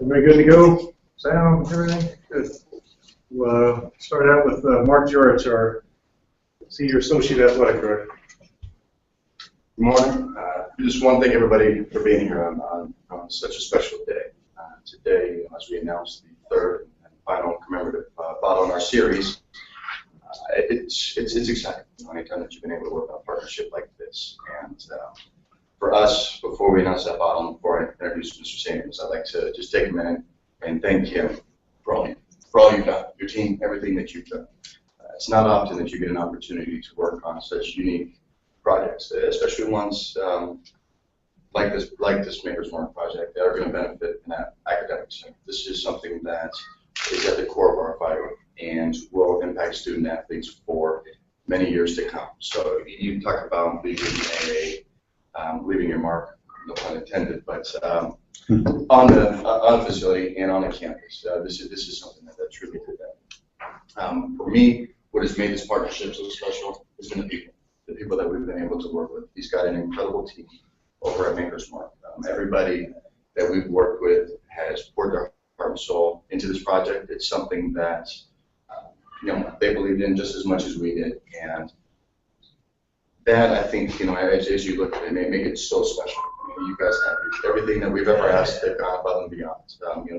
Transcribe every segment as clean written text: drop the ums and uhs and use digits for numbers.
Everybody good to go? Sound, everything? Good. We'll start out with Mark Jurich, our Senior Associate Athletic Director. Good morning. Just want to thank everybody for being here on such a special day. Today, as we announce the third and final commemorative bottle in our series, it's exciting. Anytime that you've been able to work on a partnership like this. And for us, before we announce that bottle, and before I introduce Mr. Sanders, I'd like to just take a minute and thank him for all you've done, your team, everything that you've done. It's not often that you get an opportunity to work on such unique projects, especially ones like this Maker's Mark project that are going to benefit in that academic center. This is something that is at the core of our fiber and will impact student athletes for many years to come. So you talk about leaving your mark, no pun intended, but on the facility and on the campus. This is something that truly did that. For me, what has made this partnership so special has been the people that we've been able to work with. He's got an incredible team over at Maker's Mark. Everybody that we've worked with has poured their heart and soul into this project. It's something that they believed in just as much as we did, and that, I think, as you look at it, make it so special. You guys have everything that we've ever asked. They've gone above and beyond.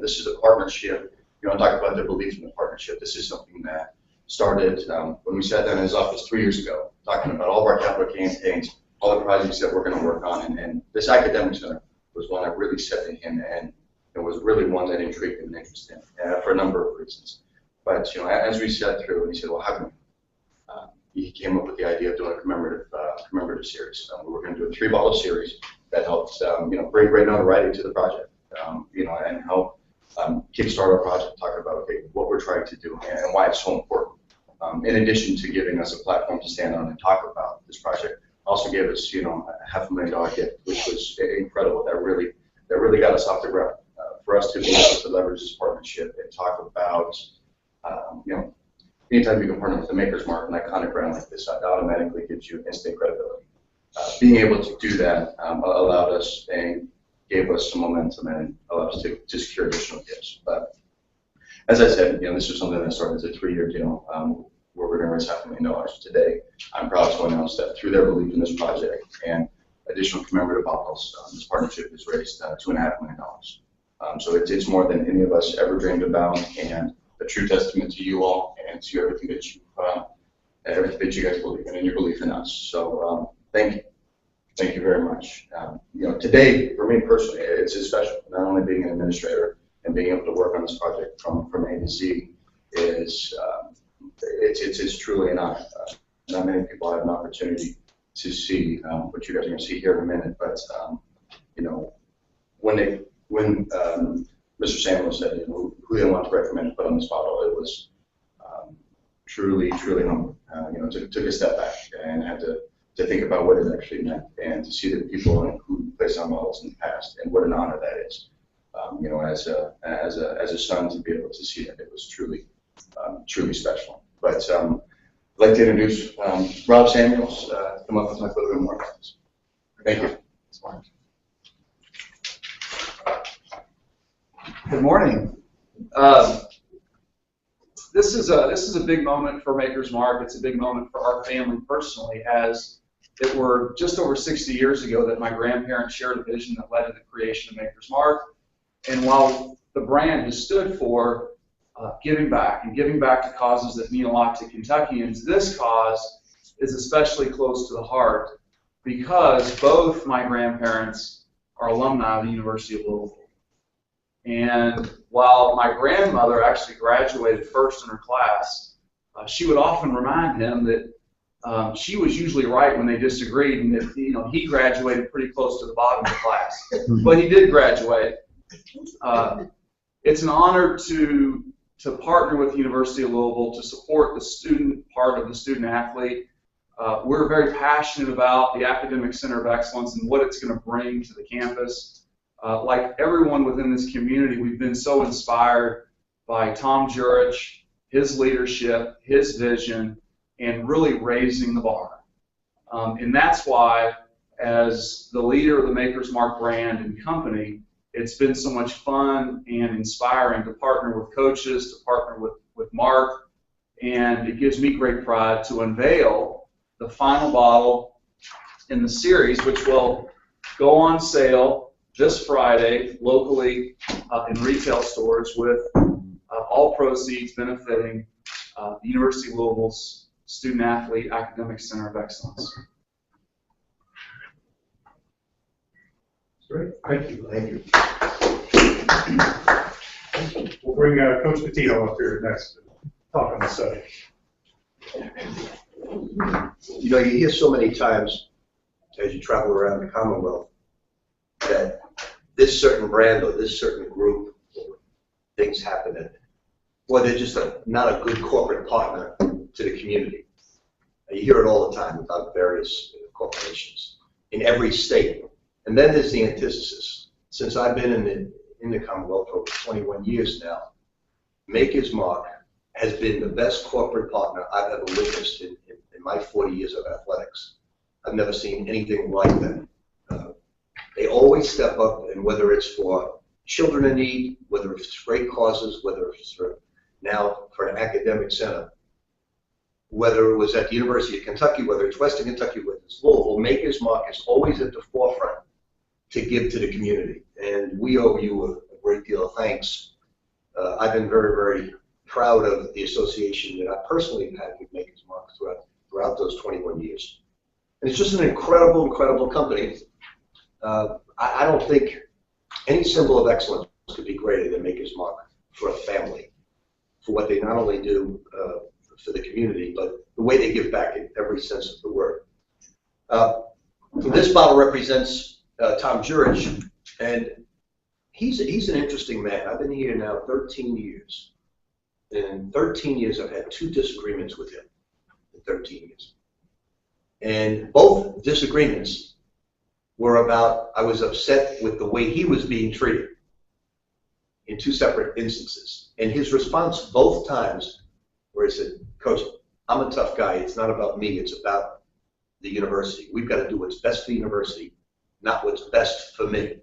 This is a partnership. Talk about their belief in the partnership. This is something that started when we sat down in his office 3 years ago, talking about all of our capital campaigns, all the projects that we're going to work on, and this academic center was one that really set to him, and it was really one that intrigued him and interested him for a number of reasons. But as we sat through, and he said, "Well, how can we?" He came up with the idea of doing a commemorative series. We were going to do a 3-bottle series that helps bring great notoriety to the project, and help kickstart our project, talking about what we're trying to do and why it's so important. In addition to giving us a platform to stand on and talk about this project, also gave us a $500,000 gift, which was incredible. That really got us off the ground for us to be able to leverage this partnership and talk about anytime you can partner with the Maker's Mark, an iconic brand like this, that automatically gives you instant credibility. Being able to do that allowed us and gave us some momentum and allowed us to secure additional gifts. But as I said, this was something that started as a 3-year deal where we're going to raise $500,000 today. I'm proud to announce that through their belief in this project and additional commemorative bottles, this partnership has raised $2.5 million. So it's more than any of us ever dreamed about, and a true testament to you all and to everything that you guys believe in and your belief in us. So thank you very much. Today for me personally, it's special. Not only being an administrator and being able to work on this project from A to Z is it's truly an honor. Not many people have an opportunity to see what you guys are going to see here in a minute. But when Mr. Samuel said, who they want to recommend to put on this bottle, it was truly humbling. Took a step back and had to think about what it actually meant, and to see the people who placed on bottles in the past, and what an honor that is. As a son, to be able to see that, it was truly special. But I'd like to introduce Rob Samuels to come up and talk a little bit more about this. Thank you. Good morning. This is a big moment for Maker's Mark. It's a big moment for our family personally, as it were just over 60 years ago that my grandparents shared a vision that led to the creation of Maker's Mark. And while the brand has stood for giving back to causes that mean a lot to Kentuckians, this cause is especially close to the heart because both my grandparents are alumni of the University of Louisville. And while my grandmother actually graduated first in her class, she would often remind him that she was usually right when they disagreed, and that he graduated pretty close to the bottom of the class. But he did graduate. It's an honor to partner with the University of Louisville to support the student part of the student athlete. We're very passionate about the Academic Center of Excellence and what it's going to bring to the campus. Like everyone within this community, we've been so inspired by Tom Jurich, his leadership, his vision, and really raising the bar. And that's why, as the leader of the Maker's Mark brand and company, It's been so much fun and inspiring to partner with coaches, to partner with Mark, and it gives me great pride to unveil the final bottle in the series, which will go on sale this Friday locally in retail stores with all proceeds benefiting the University of Louisville's Student Athlete Academic Center of Excellence. Great. Thank you. Thank you. We'll bring Coach Petito up here next to talk on the subject. You know, you hear so many times as you travel around the Commonwealth that this certain brand or this certain group, things happen and, well, they're just not a good corporate partner to the community. You hear it all the time about various corporations in every state. And then there's the antithesis. Since I've been in the Commonwealth for over 21 years now, Maker's Mark has been the best corporate partner I've ever witnessed in my 40 years of athletics. I've never seen anything like that. They always step up, and whether it's for children in need, whether it's great causes, whether it's for now for an academic center, whether it was at the University of Kentucky, whether it's Western Kentucky, whether it's Louisville, Maker's Mark is always at the forefront to give to the community. And we owe you a great deal of thanks. I've been very, very proud of the association that I personally have had with Maker's Mark throughout those 21 years. And it's just an incredible, incredible company. I don't think any symbol of excellence could be greater than Maker's Mark for a family, for what they not only do for the community, but the way they give back in every sense of the word. This bottle represents Tom Jurich, and he's an interesting man. I've been here now 13 years. In 13 years, I've had 2 disagreements with him in 13 years. And both disagreements were about, I was upset with the way he was being treated in 2 separate instances. And his response both times where he said, Coach, I'm a tough guy. It's not about me. It's about the university. We've got to do what's best for the university, not what's best for me.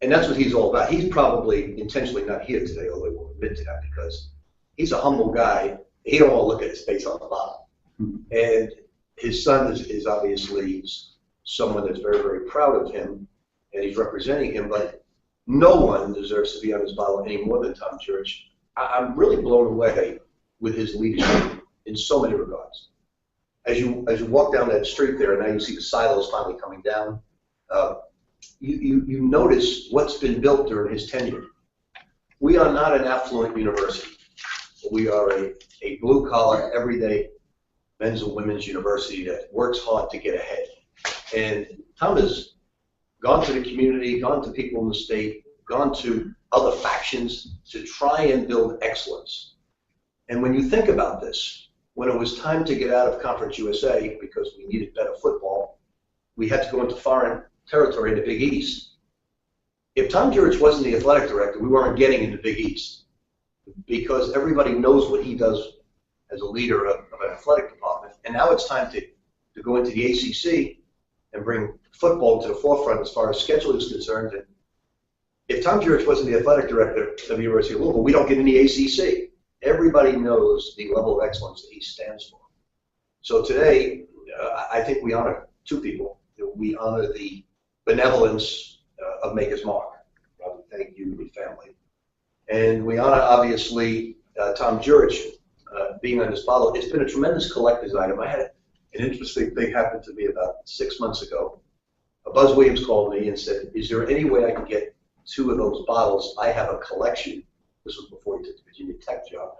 And that's what he's all about. He's probably intentionally not here today, although he won't admit to that, because he's a humble guy. He don't want to look at his face on the bottom. And his son is obviously someone that's very, very proud of him, and he's representing him, but no one deserves to be on his bottle any more than Tom Jurich. I'm really blown away with his leadership in so many regards. As you walk down that street there, and now you see the silos finally coming down, you notice what's been built during his tenure. We are not an affluent university. We are a blue-collar, everyday men's and women's university that works hard to get ahead. And Tom has gone to the community, gone to people in the state, gone to other factions to try and build excellence. And when you think about this, when it was time to get out of Conference USA because we needed better football, we had to go into foreign territory in the Big East. If Tom Jurich wasn't the athletic director, we weren't getting in the Big East, because everybody knows what he does as a leader of an athletic department. And now it's time to go into the ACC and bring football to the forefront as far as scheduling is concerned. And if Tom Jurich wasn't the athletic director of the University of Louisville, we don't get in the ACC. Everybody knows the level of excellence that he stands for. So today, I think we honor 2 people. We honor the benevolence of Maker's Mark. Robert, thank you, your family. And we honor, obviously, Tom Jurich being on this bottle. It's been a tremendous collector's item. I had an interesting thing happen to me about 6 months ago. Buzz Williams called me and said, is there any way I can get 2 of those bottles? I have a collection. This was before he took the Virginia Tech job.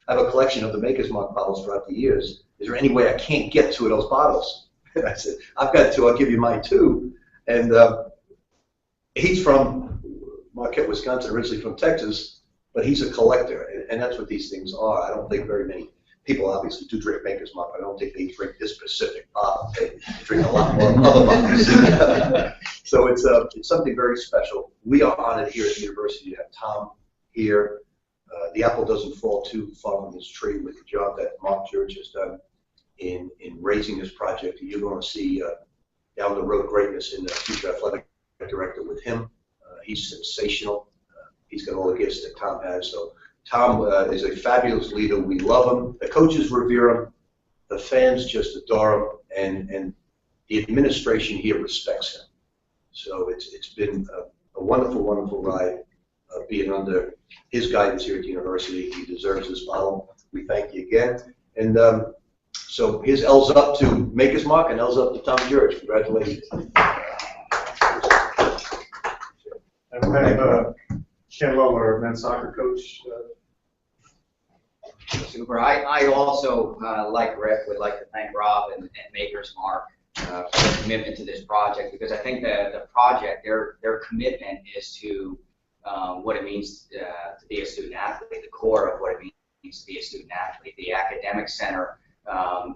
I have a collection of the Maker's Mark bottles throughout the years. Is there any way I can't get 2 of those bottles? And I said, I've got 2. I'll give you mine too. And he's from Marquette, Wisconsin, originally from Texas, but he's a collector, and that's what these things are. I don't think very many people obviously do drink Maker's Mark. I don't think they drink this specific bottle. They drink a lot more other bottles. So it's something very special. We are honored here at the university to have Tom here. The apple doesn't fall too far from this tree with the job that Mark Jurich has done in raising this project. You're going to see down the road greatness in the future athletic director with him He's sensational. He's got all the gifts that Tom has. So Tom is a fabulous leader. We love him. The coaches revere him. The fans just adore him, and the administration here respects him. So it's been a wonderful, wonderful ride being under his guidance here at the university. He deserves this bottle. We thank you again. And so here's L's up to Maker's Mark and L's up to Tom Jurich. Congratulations. And we have Ken Lowe, our men's soccer coach. Super. I also, like Rick, would like to thank Rob and Maker's Mark for their commitment to this project, because I think that the project, their commitment is to what it means to be a student athlete, the core of what it means to be a student athlete. The academic center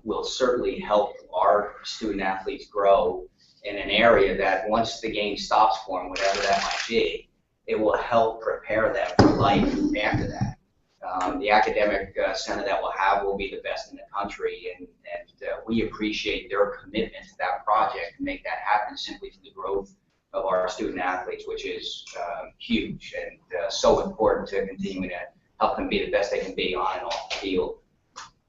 will certainly help our student athletes grow in an area that once the game stops for them, whatever that might be, it will help prepare them for life after that. The academic center that we'll have will be the best in the country, and we appreciate their commitment to that project and make that happen simply through the growth of our student athletes, which is huge and so important to continuing to help them be the best they can be on and off the field.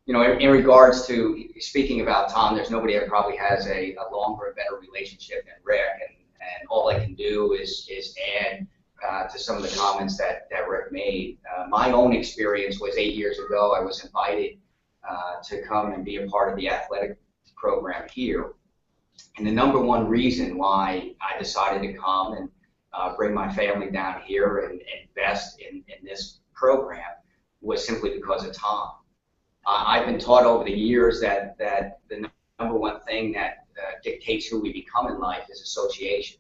You know, in regards to speaking about Tom, there's nobody that probably has a longer and better relationship than Rick, and all I can do is add to some of the comments that Rick made. My own experience was 8 years ago. I was invited to come and be a part of the athletic program here. And the number one reason why I decided to come and bring my family down here and invest in this program was simply because of Tom. I've been taught over the years that the number one thing that dictates who we become in life is association.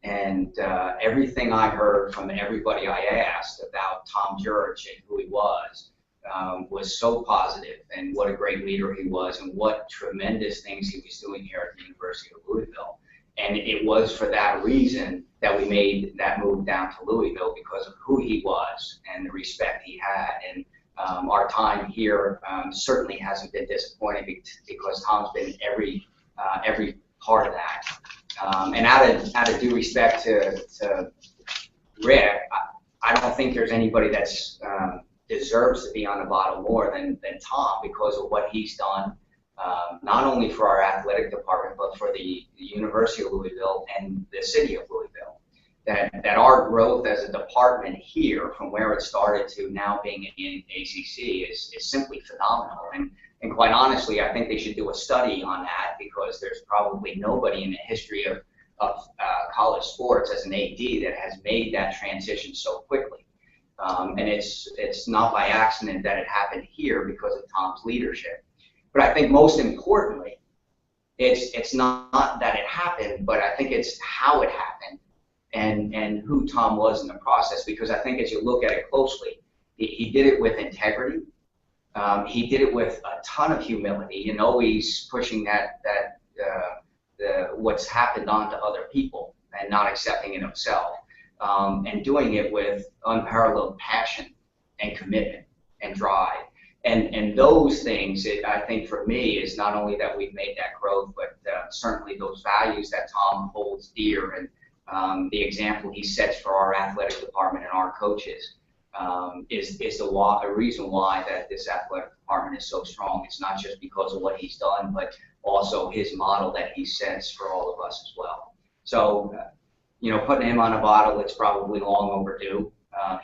And everything I heard from everybody I asked about Tom Jurich and who he was so positive, and what a great leader he was, and what tremendous things he was doing here at the University of Louisville. And it was for that reason that we made that move down to Louisville, because of who he was and the respect he had. And our time here certainly hasn't been disappointing, because Tom's been every part of that. And out of due respect to Rick, I don't think there's anybody that's deserves to be on the bottle more than Tom, because of what he's done, not only for our athletic department, but for the University of Louisville and the city of Louisville. That our growth as a department here, from where it started to now being in ACC, is simply phenomenal. And quite honestly, I think they should do a study on that, because there's probably nobody in the history of college sports as an AD that has made that transition so quickly. And it's not by accident that it happened here, because of Tom's leadership. But I think most importantly, it's not that it happened, but I think it's how it happened and who Tom was in the process. Because I think as you look at it closely, he did it with integrity. He did it with a ton of humility, and always pushing what's happened on to other people and not accepting it himself, and doing it with unparalleled passion and commitment and drive. And those things, I think for me, is not only that we've made that growth, but certainly those values that Tom holds dear, and the example he sets for our athletic department and our coaches. Is the reason why that this athletic department is so strong. It's not just because of what he's done, but also his model that he sets for all of us as well. So, you know, putting him on a bottle, it's probably long overdue.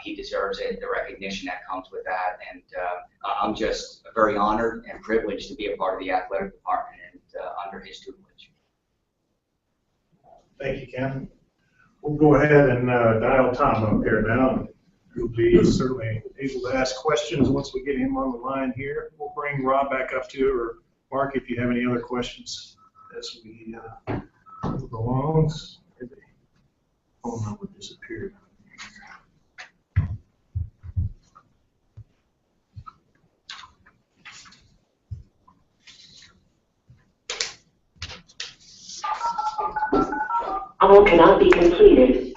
He deserves it, the recognition that comes with that, and I'm just very honored and privileged to be a part of the athletic department and under his tutelage. Thank you, Ken. We'll go ahead and dial Tom up here now. He'll be certainly able to ask questions once we get him on the line here. We'll bring Rob back up to you, or Mark, if you have any other questions as we move along. The phone number disappeared. Call cannot be completed.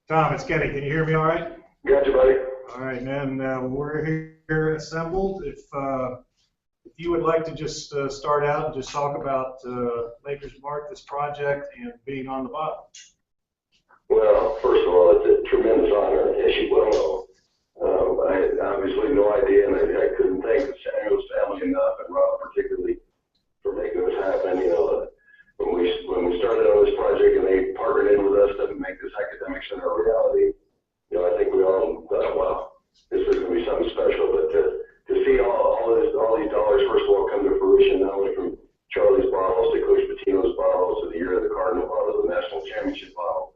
Tom, it's Kenny. Can you hear me all right? Got you, buddy. All right, man. We're here assembled. If you would like to just start out and just talk about Maker's Mark, this project, and being on the bottom. Well, first of all, it's a tremendous honor, as you well know. I had obviously no idea, and I couldn't thank the Samuels family enough, and Rob particularly, for making this happen. You know, when we started on this project and they partnered in with us to make this academic center a reality, you know, I think we all thought, wow, this is going to be something special. But to see all these dollars, first of all, come to fruition, not only from Charlie's bottles to Coach Patino's bottles to the year of the Cardinal bottle, the national championship bottle,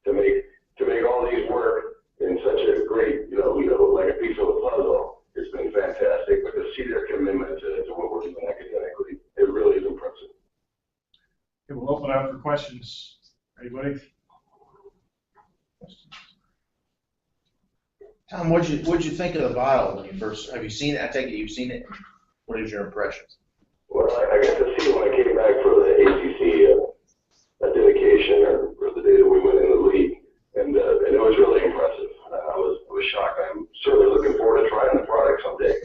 to make all these work in such a great, you know, like a piece of a puzzle, it's been fantastic. But to see their commitment to what we're doing academically, it really is impressive. Okay, we'll open up for questions. Anybody? Tom, what'd you think of the bottle when you first, have you seen it? I take it you've seen it. What is your impressions? Well, I got to see it when I came back for the ACC dedication or the day that we went in the league, and it was really impressive. I was shocked. I'm certainly looking forward to trying the product someday.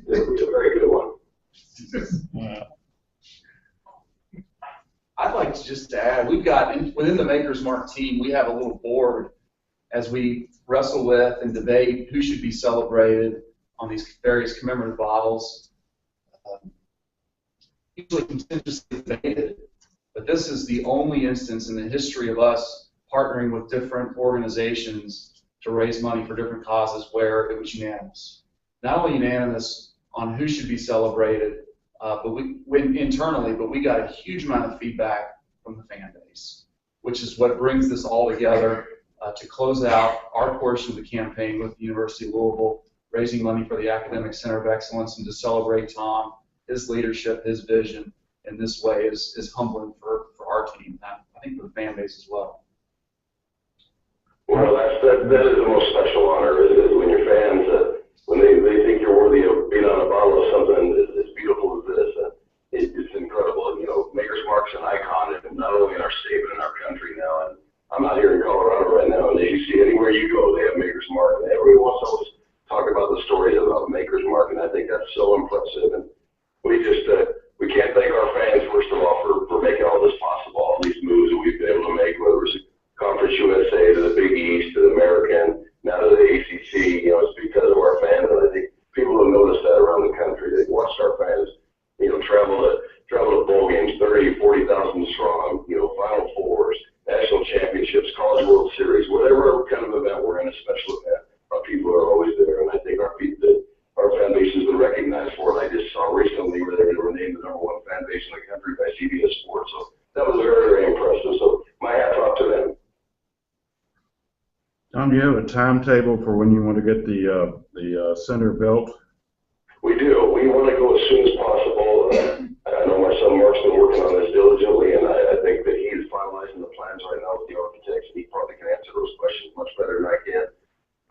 It's a very good one. I'd like to just add, we've got, within the Maker's Mark team, we have a little board as we wrestle with and debate who should be celebrated on these various commemorative bottles. Usually contentiously debated, but this is the only instance in the history of us partnering with different organizations to raise money for different causes where it was unanimous. Not only unanimous on who should be celebrated, but we got a huge amount of feedback from the fan base, which is what brings this all together to close out our portion of the campaign with the University of Louisville, raising money for the Academic Center of Excellence, and to celebrate Tom, his leadership, his vision in this way is humbling for our team, and I think for the fan base as well. Well, that is the most special honor, is when your fans, when they think you're worthy of being on a bottle of something as beautiful as this. It's incredible. You know, Maker's Mark's an icon, and not only in our state, but in our country now. And I'm out here in Colorado right now, and as you see, anywhere you go, they have Maker's Mark. And everyone wants to always talk about the stories about Maker's Mark, and I think that's so impressive. And we just, we can't thank our fans, first of all, for making all this possible, all these moves that we've been able to make, whether it's Conference USA to the Big East to the American, now to the ACC. You know, it's because of our fans, and I think people have noticed that around the country. They've watched our fans, you know, travel to bowl games, 30,000, 40,000 strong, you know, Final Fours, national championships, College World Series, whatever kind of event we're in, a special event, our people are always there, and I think our fan base has been recognized for it. I just saw recently where they were named the #1 fan base in the country by CBS Sports, so that was very, very impressive. So my hats off to them. Tom, do you have a timetable for when you want to get the center built? We do. We want to go as soon as possible. I know my son Mark's been working on this diligently, and I think that he is finalizing the plans right now with the architects, and he probably can answer those questions much better than I can.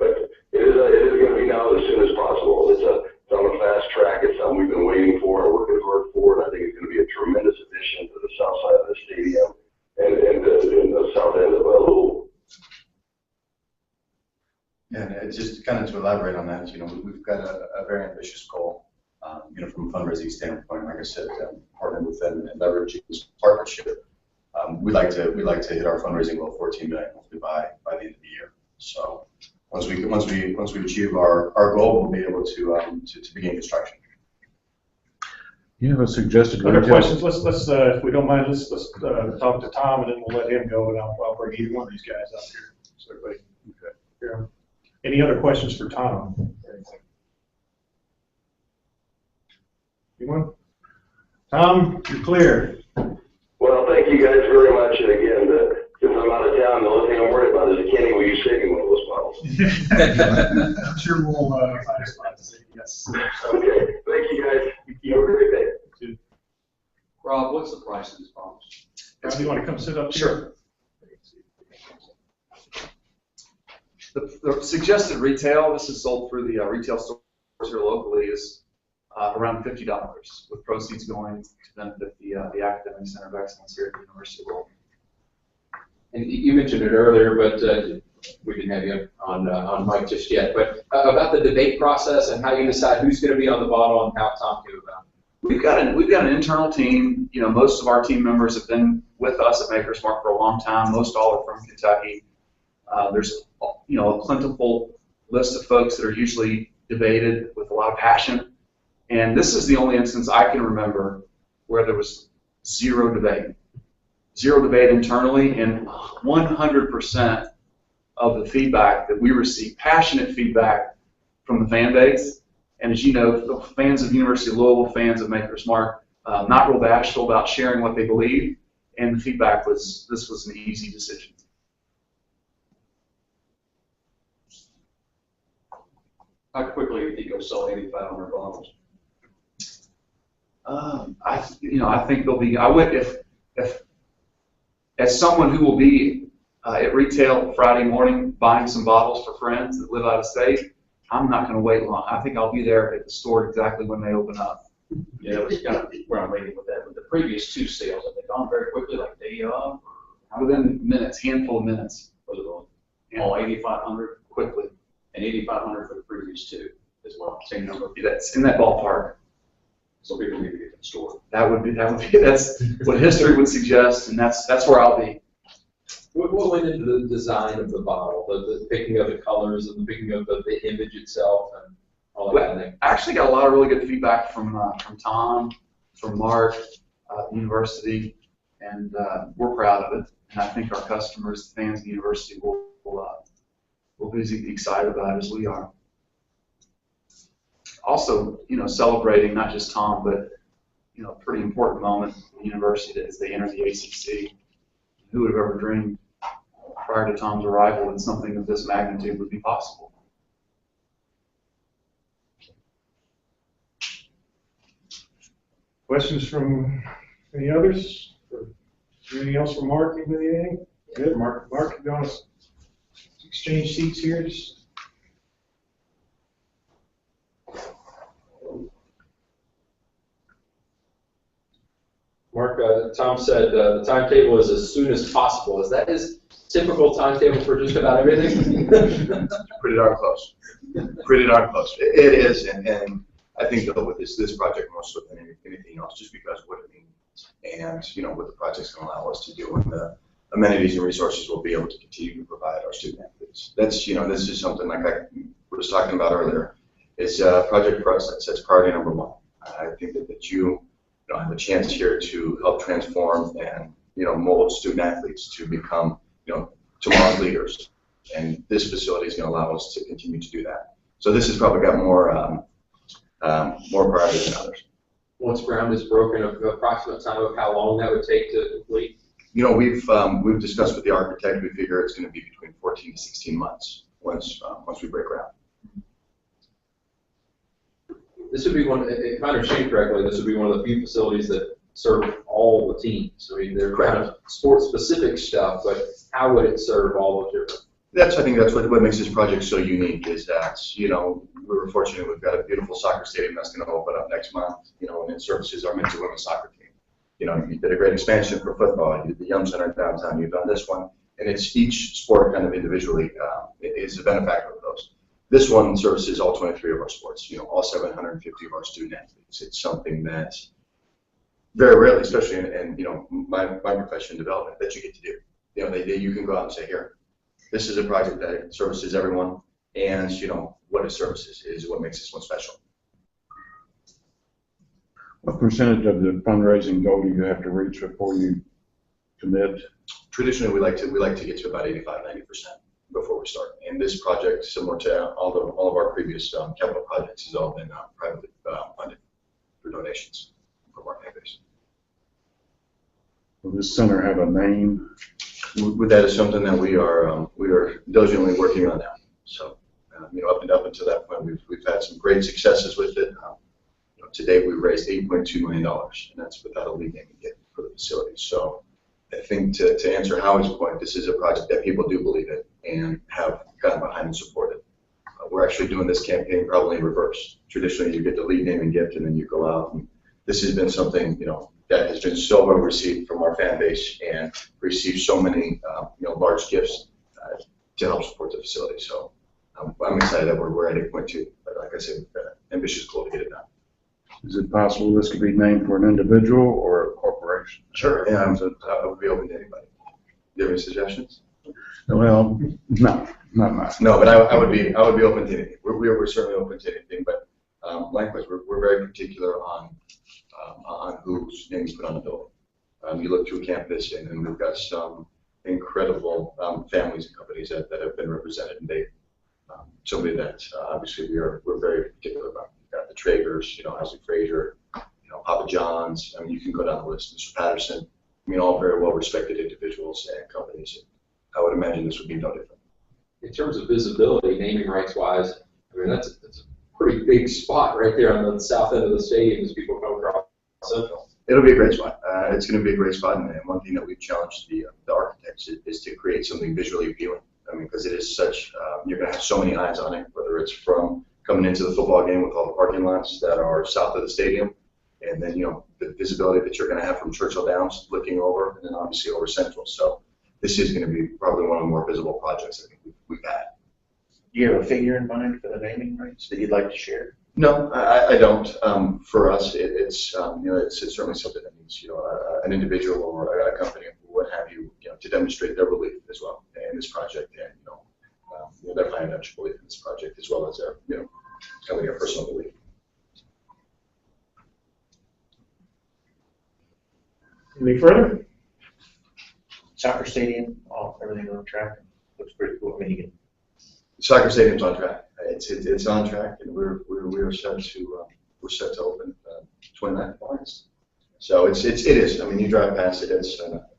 But it is going to be now as soon as possible. It's on a fast track. It's something we've been waiting for and working hard for, and I think it's going to be a tremendous addition to the south side of the stadium and the south end of Louisville. And it's just kind of to elaborate on that, you know, we've got a very ambitious goal, you know, from a fundraising standpoint. Like I said, partnering with them and leveraging this partnership. We like to hit our fundraising goal of $14 million hopefully by the end of the year. So once we achieve our goal, we'll be able to begin construction. You have a suggested Other retail? questions? Let's if we don't mind, let's talk to Tom, and then we'll let him go, and I'll bring either one of these guys up here so everybody can hear him. Any other questions for Tom? Anyone? Tom, you're clear. Well, thank you guys very much. And again, since I'm out of town, the only thing I'm worried about is Kenny, will you save me one of those bottles? I'm sure we'll find a spot to say yes. Okay, thank you guys. You have a great day. Rob, what's the price of these bottles? Rob, you want to come sit up here? Sure. The suggested retail, this is sold through the retail stores here locally, is around $50, with proceeds going to benefit the Academic Center of Excellence here at the University of Louisville. And you mentioned it earlier, but we didn't have you on mic just yet. But about the debate process and how you decide who's going to be on the bottle and how Tom came about. We've got an internal team. You know, most of our team members have been with us at Maker's Mark for a long time. Most all are from Kentucky. There's a plentiful list of folks that are usually debated with a lot of passion. And this is the only instance I can remember where there was zero debate internally, and 100% of the feedback that we received, passionate feedback from the fan base. And as you know, the fans of University of Louisville, fans of Maker's Mark, not real bashful about sharing what they believe, and the feedback was this was an easy decision. How quickly do you think you'll sell 8,500 bottles? I think they'll be. I would if as someone who will be at retail Friday morning buying some bottles for friends that live out of state, I'm not going to wait long. I think I'll be there at the store exactly when they open up. Yeah, that was kind of where I'm waiting with that. With the previous two sales, have they gone very quickly, like day of? Within minutes, handful of minutes. Was it all 8,500 quickly, and 8,500 for the previous two as well? Same number. That's in that ballpark. So people need to get to the store. That's what history would suggest, and that's where I'll be. What went into the design of the bottle, the picking of the colors and the picking of the image itself and all that kind of thing? I actually got a lot of really good feedback from Tom, from Mark, the university, and we're proud of it. And I think our customers, the fans of the university, will be excited about it as we are. Also, celebrating not just Tom, but a pretty important moment in the university as they enter the ACC. Who would have ever dreamed prior to Tom's arrival that something of this magnitude would be possible? Questions from any others? Anything else from Mark? Anything? Good, Mark. Mark, you want to exchange seats here? Just Mark, Tom said the timetable is as soon as possible. Is that his typical timetable for just about everything? Pretty darn close. Pretty darn close. It is, and I think though with this project more so than anything else, just because of what it means, and what the project's going to allow us to do, and the amenities and resources we'll be able to continue to provide our student athletes. That's this is something like I was talking about earlier. It's a project for us that sets priority number one. I think that you have a chance here to help transform and mold student athletes to become tomorrow's leaders, and this facility is going to allow us to continue to do that. So this has probably got more priority than others. Once ground is broken, an approximate time of how long that would take to complete? We've discussed with the architect. We figure it's going to be between 14 to 16 months once we break ground. This would be if I understand correctly, this would be one of the few facilities that serve all the teams. I mean, they're kind of sports-specific stuff, but how would it serve all of different? I think that's what makes this project so unique is that, we were fortunate. We've got a beautiful soccer stadium that's going to open up next month, and it services our men's and women's soccer team. You did a great expansion for football. You did the Yum Center downtown. You've done this one, and it's each sport kind of individually is a benefactor of those. This one services all 23 of our sports, all 750 of our student athletes. It's something that very rarely, especially in my profession development, that you get to do. You can go out and say, here, this is a project that services everyone, and what it services is what makes this one special. What percentage of the fundraising goal do you have to reach before you commit? Traditionally, we like to get to about 85–90% before we start. And this project, similar to all of our previous capital projects, has all been privately funded through donations from our fan base. Will this center have a name? That is something that we are diligently working on now. So, up until that point, we've had some great successes with it. To date, we've raised $8.2 million, and that's without a lead name yet for the facility. So, I think to answer Howie's point, this is a project that people do believe in and have gotten behind and supported. We're actually doing this campaign probably in reverse. Traditionally, you get the lead name and gift, and then you go out. And this has been something, that has been so well received from our fan base and received so many large gifts to help support the facility. So I'm excited that we're at 8.2. But like I said, we've got an ambitious goal to get it done. Is it possible this could be named for an individual or a corporation? Sure. Yeah, I would be open to anybody. Do you have any suggestions? Well, no, not mine. No, but I would be open to anything. We're certainly open to anything, but likewise, we're very particular on whose name is put on the building. You look through campus, and we've got some incredible families and companies that have been represented, and they somebody that obviously we're very particular about. We've got the Tragers, Housing Frazier, Papa John's. I mean, you can go down the list. Mr. Patterson. I mean, all very well respected individuals and companies. And I would imagine this would be no different. In terms of visibility, naming rights wise, I mean, that's a pretty big spot right there on the south end of the stadium as people come across Central. It'll be a great spot. It's going to be a great spot, and one thing that we've challenged the architects is to create something visually appealing. I mean, because it is such, you're going to have so many eyes on it, whether it's from coming into the football game with all the parking lots that are south of the stadium, and then, the visibility that you're going to have from Churchill Downs looking over, and then obviously over Central. So this is going to be probably one of the more visible projects I think we've had. Do you have a figure in mind for the naming rights that you'd like to share? No, I don't. For us, it's certainly something that needs, an individual or a company or what have you, to demonstrate their belief as well in this project, and their financial belief in this project as well as their, having a personal belief. Any further? Soccer stadium, everything on track. Looks pretty cool. I mean, you can. Soccer stadium's on track. It's on track, and we're set to open 29th of August. So it is. I mean, you drive past it. It's that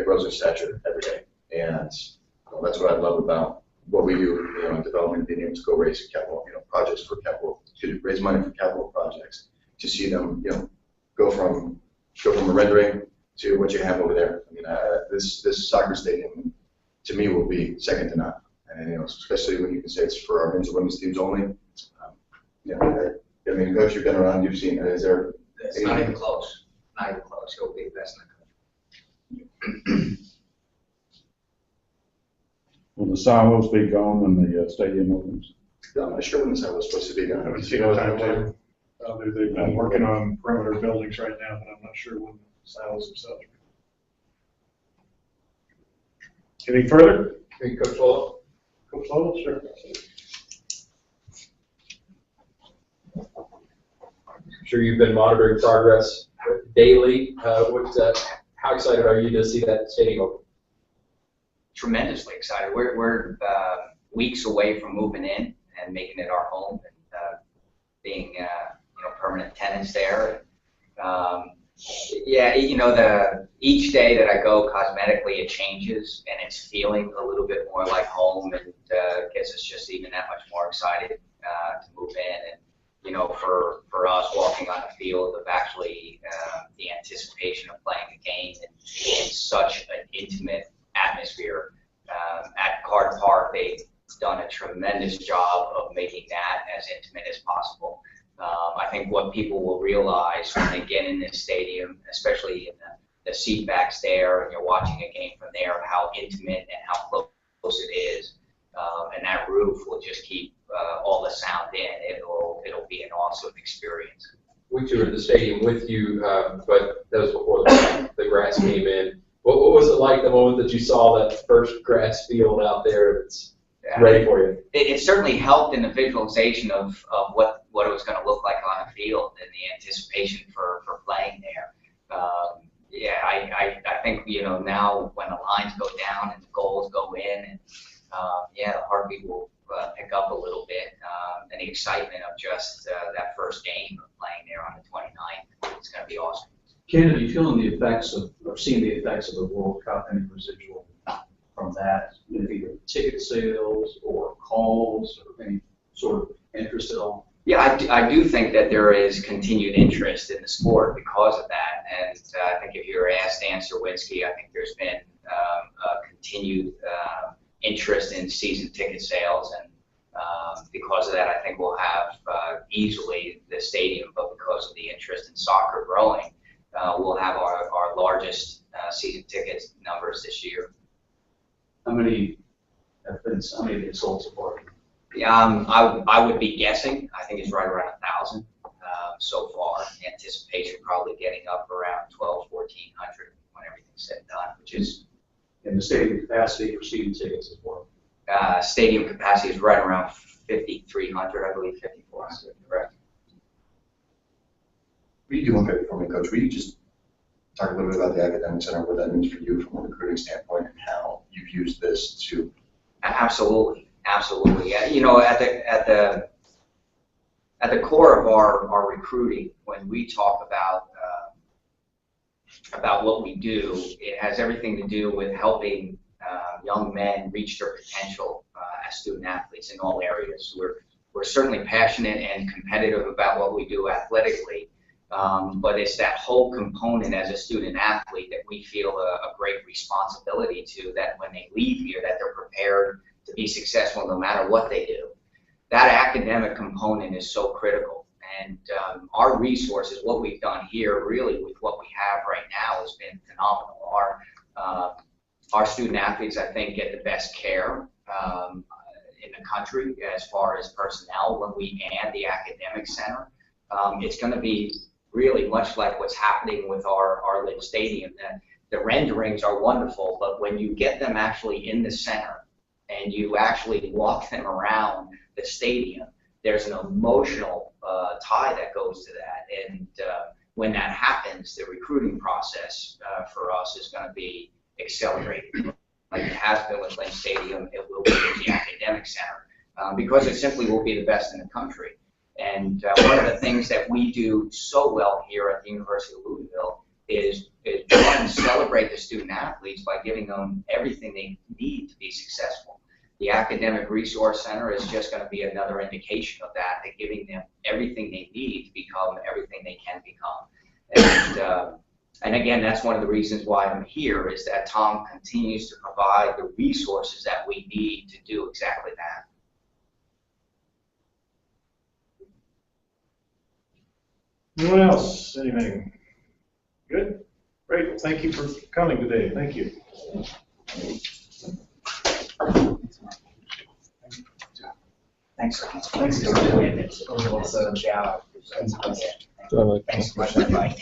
grows in stature every day, and that's what I love about what we do. In development, being able to go raise capital, projects for capital, to raise money for capital projects, to see them, go from a rendering to what you have over there. I mean, this soccer stadium to me will be second to none. And especially when you can say it's for our men's and women's teams only. I mean, Coach, you've been around, you've seen. Is there? It's not even close. Not even close. It'll be the best in the country. Will the silos be gone when the stadium opens? I'm not sure when the silos supposed to be I done. haven't seen a timetable. They've been working on perimeter buildings right now, but I'm not sure when the silos themselves are. Any further? Hey, Coach Fuller. Coach Lowell, sure. I'm sure you've been monitoring progress daily. How excited are you to see that stadium open? Tremendously excited. We're weeks away from moving in and making it our home and being permanent tenants there. Each day that I go cosmetically it changes and it's feeling a little bit more like home, and gets us just even that much more excited to move in. And for us walking on the field of actually the anticipation of playing a game in such an intimate atmosphere at Card Park, they've done a tremendous job of making that as intimate as possible. I think what people will realize when they get in this stadium, especially in the seat backs there, and you're watching a game from there, how intimate and how close it is. And that roof will just keep all the sound in. It'll be an awesome experience. We toured the stadium with you, but that was before the grass came in. What was it like the moment that you saw that first grass field out there that's ready for you? It certainly helped in the visualization of what it was going to look like on the field and the anticipation for playing there. I think now when the lines go down and the goals go in, and the heartbeat will pick up a little bit, and the excitement of just that first game of playing there on the 29th, it's going to be awesome. Ken, are you feeling the effects of, or seeing the effects of the World Cup and the residual from that, either ticket sales or calls or any sort of interest at all? Yeah, I do think that there is continued interest in the sport because of that, and I think if you were asked Dan Serwinski, I think there's been a continued interest in season ticket sales, and Because of that, I think we'll have easily the stadium, but because of the interest in soccer growing, we'll have our largest season tickets numbers this year. How many have been sold so far? I would be guessing. I think it's right around 1,000 so far. Anticipation probably getting up around 1,200-1,400 when everything's said and done, which is. And the stadium capacity for season tickets as well. Stadium capacity is right around 5,300, I believe 5,400, correct? Will you do one bit for me, Coach? Will you just talk a little bit about the academic center, what that means for you from a recruiting standpoint, and how you've used this to? Absolutely, absolutely. Yeah, you know, at the core of our recruiting, when we talk about what we do, it has everything to do with helping young men reach their potential as student athletes in all areas. We're certainly passionate and competitive about what we do athletically, but it's that whole component as a student athlete that we feel a great responsibility to, that when they leave here, that they're prepared to be successful no matter what they do. That academic component is so critical, and our resources, what we've done here really with what we have right now has been phenomenal. Our student athletes, I think, get the best care in the country as far as personnel. When we add the academic center, it's going to be really much like what's happening with our Lynn Stadium. The renderings are wonderful, but when you get them actually in the center and you actually walk them around the stadium, there's an emotional tie that goes to that. And when that happens, the recruiting process for us is going to be accelerated. Like it has been with Lynn Stadium, it will be with the academic center, because it simply will be the best in the country. And one of the things that we do so well here at the University of Louisville is one, celebrate the student athletes by giving them everything they need to be successful. The Academic Resource Center is just going to be another indication of that, giving them everything they need to become everything they can become. And again, that's one of the reasons why I'm here, is that Tom continues to provide the resources that we need to do exactly that. Anyone else? Anything? Good? Great. Well, thank you for coming today. Thank you. Thanks. Thanks for doing it. Awesome job. Thanks so much, everybody.